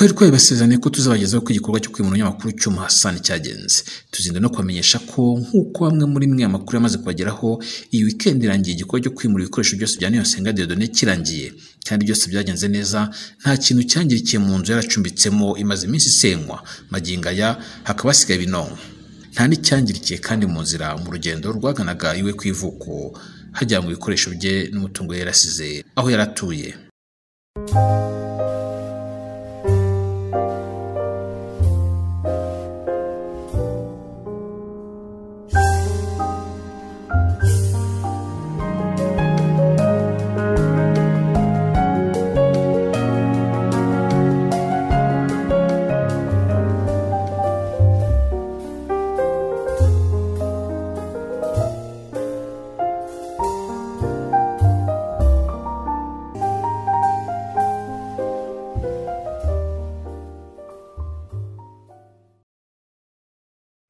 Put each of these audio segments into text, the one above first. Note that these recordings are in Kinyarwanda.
twari twabasezeranye ko tuzabagezaho ko igikorwa cyo kwimura umunyamakuru Cyuma Hassan cyagenze. Tuzinda no kubamenyesha ko nk'uko bamwe muri mwe amakuru yamaze kubageraho, iyi weekend irangiye igikorwa cyo kwimura ibikoresho byose bya Niyonsenga Dieudonné kirangiye, kandi byose byagenze neza, nta kintu cyangirikiye mu nzu yaracumbitsemo imaze iminsi isenywa. Magingo aya hakaba hasigaye ibinonko, nta n'icyangirikiye kandi mu nzira mu rugendo rwaganaga iwe ku ivuko hajyanwa ibikoresho bye n'umutungo yarasize aho yaratuye.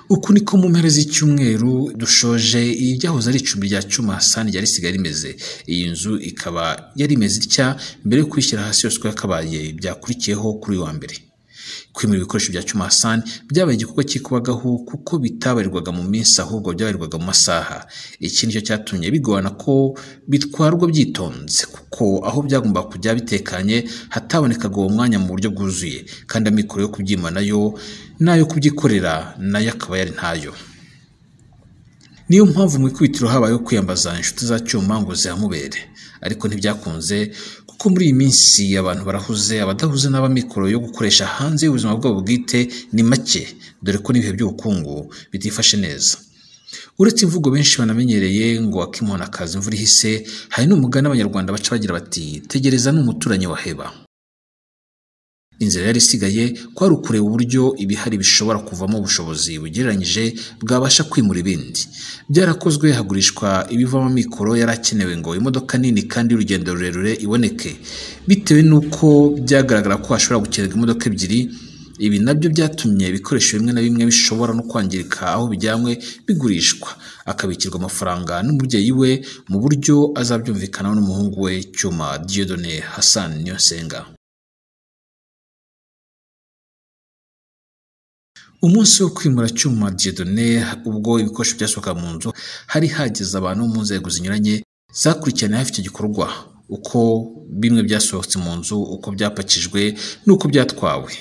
Uku niko mu mpera z'icyumweru dushoje ibyahoze ari icumbi rya Cyuma Hassan ryari risigaye rimeze. Iyi nzu ikaba yari imeze itya mbere yo kwishyira hasi yose yakabaye byakurikiyeho kuri wa mbere. Kwimura ibikoresho bya Cyuma Hassan byabaye igikorwa cyikubagaho kuko bitabarirwaga mu minsi ahubwo byabarirwaga mu masaha. Iki nicyo cyatumye bigorana ko bitwarwa byitonze, kuko aho byagomba kujya bitekanye hatabonekaga uwo mwanya mu buryo bwuzuye, kandi amikoro yo kubyima nayo kubyikorera nayo akaba yari ntayo. Niyo mpamvu mu ikubitiro habayeho kwiyambaza inshuti za Cyuma ngo zihamubere, ariko ntibyakunze kuko muri iyi minsi abantu barahuze, abadahuze n'abamikoro yo gukoresha hanze y'ubuzima bwabo bwite ni make, dore ko n'ibihe by'ubukungu bitifashe neza. Uretse imvugo benshi banamenyereye ngo akimona akazi imvura ihise, hari n'umugani abanyarwanda baca bagira bati tegereza n'umuturanyi waheba. Inzira yari isigaye kwari ukureba uburyo ibihari bishobora kuvamo ubushobozi bugereranyije bwabasha kwimura ibindi. Byarakozwe hagurishwa ibivamo amikoro yarakenewe ngo imodoka nini kandi y'urugendo rurerure iboneke, bitewe n'uko byagaragara ko hashobora gukenerwa imodoka ebyiri. Ibi nabyo byatumye ibikoresho bimwe na bimwe bishobora no kwangirika aho bijyanywe bigurishwa, akabikirwa amafaranga n'umubyeyi we mu buryo azabyumvikanaho n'umuhungu we Cyuma Dieudonné Hassan Niyonsenga. Umunsi wo kwimura Cyuma Dieudonné, ubwo ibikoresho byasohoka mu nzu, hari hageze abantu mu nzego zinyuranye zakurikirana hafi icyo gikorwa, uko bimwe byasohotse mu nzu, uko byapakijwe n'uko byatwawe.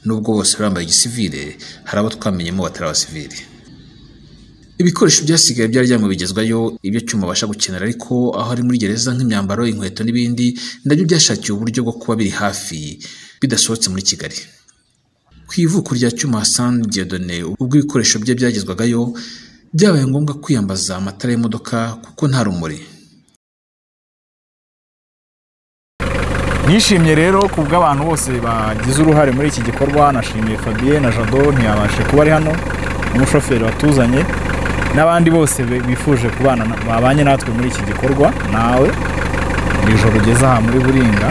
Nubwo bose bambaye igisivile, hari abo twamenyemo batari abasivile. Ibikoresho byasigaye byarajyanwe bigezwayo ibyo Cyuma abasha gukenera, ariko aho ari muri gereza nk'imyambaro, inkweto n'ibindi nabyo byashakiye uburyo bwo kuba biri hafi bidasohotse muri Kigali. Ku ivuko rya Cyuma Hassan Dieudonné, ubwo ibikoresho bye byagezwagayo, byabaye ngombwa kwiyambaza amatara y'imodoka kuko nta rumuri. Nishimye rero kubw'abantu bose bagize uruhare muri iki gikorwa. Nashimiye Fabien na Jado ntiyabashe kuba ari hano, umushoferi watuzanye, n'abandi bose bifuje kubana babanye natwe muri iki gikorwa. Nawe ijoro ugeze aha muri Buringa.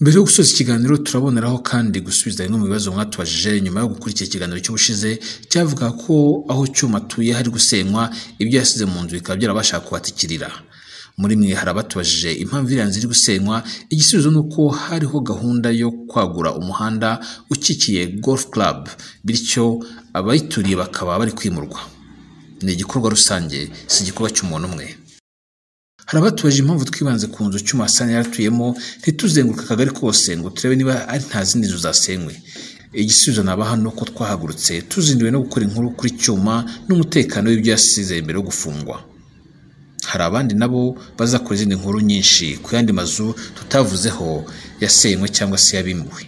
Mbere yo gusoza ikiganiro turaboneraho kandi gusubiza bimwe mu bibazo mwatubajije nyuma yo gukurikira ikiganiro cy'ubushize cyavuga ko aho Cyuma atuye hari gusenywa, ibyo yasize mu nzu bikaba byarabasha kubatikirira. Muri mwe hari abatubajije impamvu iriya nzu iri gusenywa. Igisubizo ni uko hariho gahunda yo kwagura umuhanda ukikiye golf club, bityo abayituriye bakaba bari kwimurwa. Ni igikorwa rusange, si igikorwa cy'umuntu umwe. Hari abatubaje impamvu twibanze ku nzu Cyuma Hassan yaratuyemo, ntituzenguruka akagari kose ngo turebe niba ari nta zindi nzu zasenywe. Igisubizo nabaha ni uko twahagurutse tuzinduwe no gukora inkuru kuri Cyuma n'umutekano w'ibyo yasize mbere yo gufungwa. Hari abandi nabo bazakora izindi nkuru nyinshi ku yandi mazu tutavuzeho yasenywe cyangwa se yabimuwe.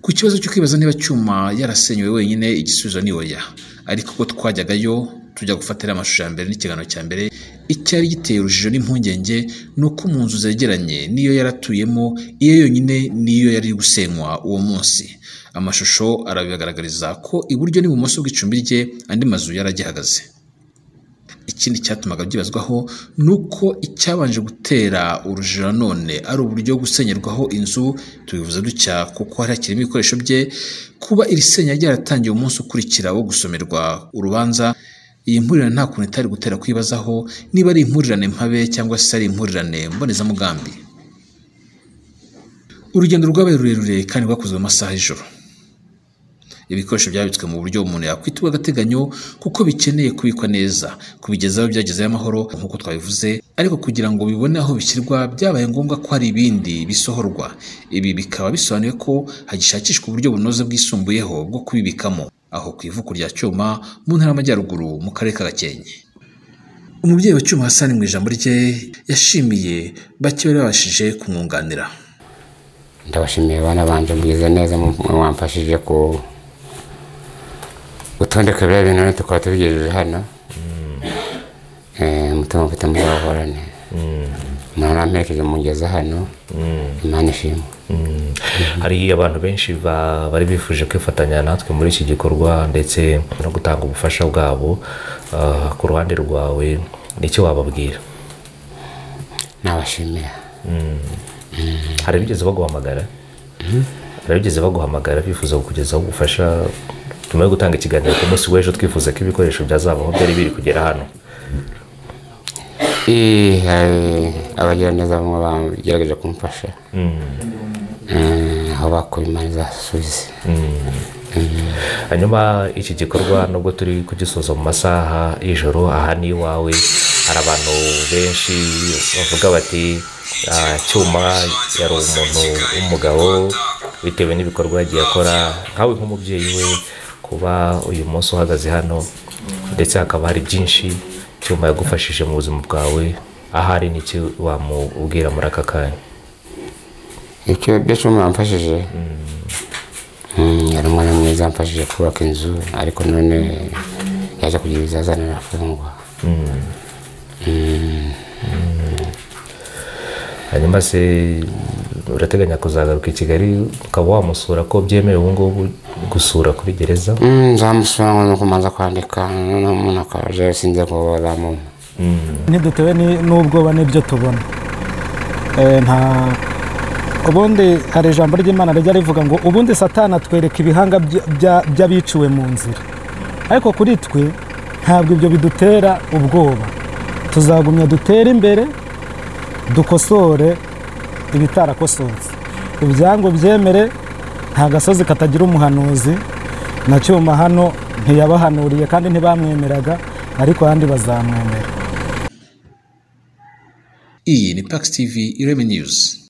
Ku kibazo cyo kwibaza niba Cyuma yarasenywe wenyine, igisubizo ni oya. Ariko ko twajyagayo tujya gufatira amashusho ya mbere n'ikiganiro cya mbere, icyari giteye urujijo n'impungenge nuko mu nzu zegeranye niyo yaratuyemo, iyo yonyine niyo yari gusenywa uwo munsi. Amashusho arabigaragariza ko iburyo n'ibumoso bw'icumbi rye andi mazu yaragihagaze. Ikindi cyatumaga byibazwaho nuko icyabanje gutera urujijo none ari uburyo gusenyerwaho inzu. Tubivuze dutya kuko hari hakirimo ibikoresho bye. Kuba iri senya ryaratangiye umunsi ukurikira wo gusomerwa urubanza iyi mpurirane nta kuntu itari gutera kwibazaho niba ari impurirane mpabe cyangwa se ari impurirane mbonezamugambi. Urugendo rwabaye rurerure kandi rwakozwe mu masaha y'ijoro. Ibikoresho byabitswe mu buryo umuntu yakwita agateganyo kuko bikeneye kubikwa neza, kubigezaho byagezeyo amahoro nk'uko twabivuze, ariko kugira ngo bibone aho bishyirwa byabaye ngombwa ko hari ibindi bisohorwa. Ibi bikaba bisobanuye ko hagishakishwa uburyo bunoze bwisumbuyeho bwo kubibikamo aho ku ivuko rya Cyuma mu ntara y'Amajyaruguru mu karere ka Gakenke. Umubyeyi wa Cyuma Hassan mu ijambo rye yashimiye bake bari babashije kumwunganira. Ndabashimiye bana banje mbize neza mwamfashije ko gutondeka bya bintu tukaba tubigejeje hano. Mutima mfite muzahorane. Mwana mperekeje mugeza hano. Imana ishimwe. Hari abantu benshi bari bifuje kwifatanya natwe muri iki gikorwa ndetse no gutanga ubufasha bwabo. Ku ruhande rwawe nicyo wababwira? Nabashimiye. Hari bigeze baguhamagara? Hari bigeze baguhamagara bifuza kukugezaho ubufasha? Tumaze gutanga ikiganiro ku munsi w'ejo twifuza ko ibikoresho byazavaho byari biri kugera hano. Abagira neza bamwe bagerageje kumfasha. Aho bakuye Imana izasubize. Hanyuma iki gikorwa nubwo turi kugisoza mu masaha y'ijoro, aha ni iwawe hari abantu benshi bavuga bati Cyuma yari umuntu w'umugabo bitewe n'ibikorwa yagiye akora. Nkawe nk'umubyeyi we kuba uyu munsi uhagaze hano ndetse hakaba hari byinshi Cyuma yagufashije mu buzima bwawe, ahari n'iki wamubwira muri aka kanya? Icyo Cyuma yamfashije yari umwana mwiza, yamfashije kubaka inzu, ariko none yaje kugira ibizazane arafungwa. Hanyuma se urateganya kuzagaruka i Kigali ukaba wamusura ko byemewe ubu ngubu gusura kuri gereza? Nzamusura ngo kumanza kwandika umuntu akaje sinze ko bazamuma. Ntidutewe n'ubwoba n'ibyo tubona. Nta ubundi hari ijambo ry'Imana rijya rivuga ngo ubundi Satani atwereka ibihanga by'abiciwe mu nzira, ariko kuri twe ntabwo ibyo bidutera ubwoba. Tuzagumya dutere imbere, dukosore ibitarakosotse. Ibyango byemere, nta gasozi katagira umuhanuzi. Na Cyuma hano ntiyabahanuriye kandi ntibamwemeraga, ariko abandi bazamwemera. Iyi ni Pax TV IREME News.